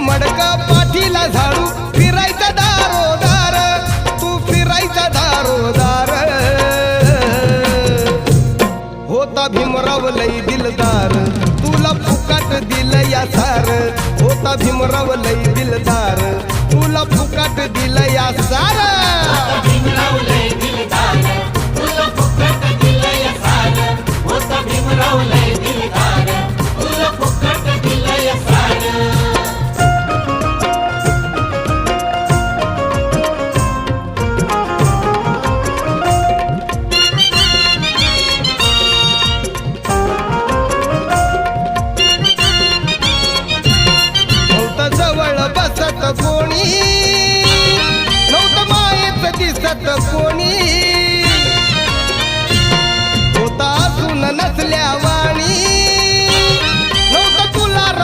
मडक पाठीला झाडू फिरायचा दारोदार तू फिरायचा दारोदार होता भीमराव लई दिलदार तुला फुकाट दिल या सार होता भीमराव लई दिलदार तुला फुकाट दिल या सार भीमराव लय दिलदार तुला फुकट दिलं या सार होता भीमराव लय दिलदार तुला फुकट दिलं या सार नव्हतं जवळ बसत कोणी नव्हतं मायेत दिसत कोणी होता असून नसल्यावर